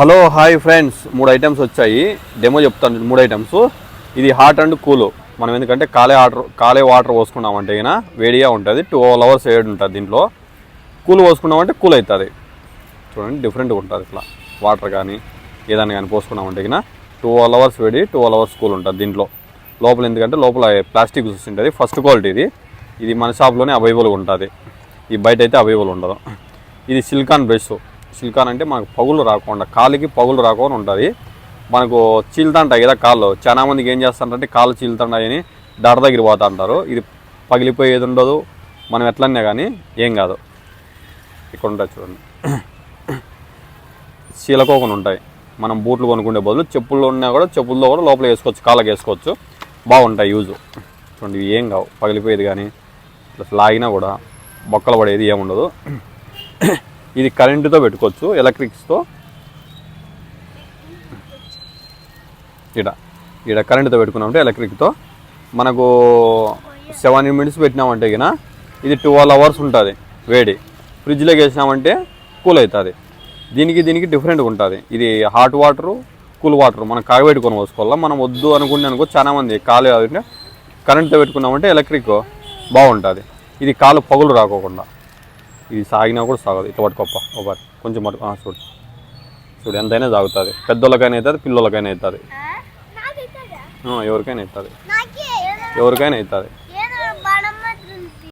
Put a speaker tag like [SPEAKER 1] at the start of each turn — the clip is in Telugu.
[SPEAKER 1] హలో హాయ్ ఫ్రెండ్స్, 3 ఐటమ్స్ వచ్చాయి. డెమో చెప్తాను. 3 ఐటమ్స్. ఇది హాట్ అండ్ కూల్. మనం ఎందుకంటే కాలే వాటర్ పోసుకున్నామంటే అయినా వేడిగా ఉంటుంది. 12 hours వేడి ఉంటుంది. దీంట్లో కూల్ పోసుకున్నామంటే కూల్ అవుతుంది. చూడండి, డిఫరెంట్గా ఉంటుంది. ఇట్లా వాటర్ కానీ ఏదైనా కానీ పోసుకున్నామంటే అయినా 12 hours వేడి, 12 hours కూల్ ఉంటుంది. దీంట్లో లోపల ఎందుకంటే లోపల ప్లాస్టిక్ ఉంటుంది. ఫస్ట్ క్వాలిటీ ఇది మన షాప్లోనే అవైలబుల్గా ఉంటుంది. ఈ బయట అయితే అవైలబుల్ ఉండదు. ఇది సిలికాన్ బ్రష్. సిలికాన్ అంటే మనకు పగులు రాకుండా, కాలుకి పగులు రాకుండా ఉంటుంది. మనకు చీలుతుంటాయి కదా కాళ్ళు. చాలా మందికి ఏం చేస్తారంటే కాళ్ళు చీలుతుంటాయని డాక్టర్ దగ్గర పోతా అంటారు. ఇది పగిలిపోయేది ఉండదు. మనం ఎట్లన్నా కానీ ఏం కాదు. ఇక్కడ ఉంటాయి చూడండి, చీలకోకుండా ఉంటాయి. మనం బూట్లు కొనుక్కునే బదులు చెప్పుల్లో ఉన్నా కూడా చెప్పుల్లో కూడా లోపల వేసుకోవచ్చు, కాళ్ళకి వేసుకోవచ్చు. బాగుంటాయి యూజు. చూడండి, ఇవి ఏం కావు. పగిలిపోయేది కానీ ప్లస్ లాగినా కూడా బొక్కలు పడేది ఏముండదు. ఇది కరెంటుతో పెట్టుకోవచ్చు, ఎలక్ట్రిక్స్తో. ఇక్కడ కరెంటుతో పెట్టుకున్నామంటే ఎలక్ట్రిక్తో మనకు 7 minutes పెట్టినామంటే కినా ఇది 12 hours ఉంటుంది వేడి. ఫ్రిడ్జ్లోకి వేసినామంటే కూల్ అవుతుంది. దీనికి డిఫరెంట్గా ఉంటుంది. ఇది హాట్ వాటరు, కూల్ వాటర్ మనం కాగబెట్టుకొని పోసుకోవాలా. మనం వద్దు అనుకుంటే చాలా మంది కాలు అంటే కరెంటుతో పెట్టుకున్నామంటే ఎలక్ట్రిక్ బాగుంటుంది. ఇది కాలు పగులు రాకోకుండా. ఇది సాగినా కూడా సాగదు. ఇట్లా పట్టుకోప్ప ఒకటి కొంచెం పట్టుకో. చూడు ఎంతైనా సాగుతుంది. పెద్దోళ్ళకైనా అవుతుంది, పిల్లలకైనా అవుతుంది, ఎవరికైనా అవుతుంది.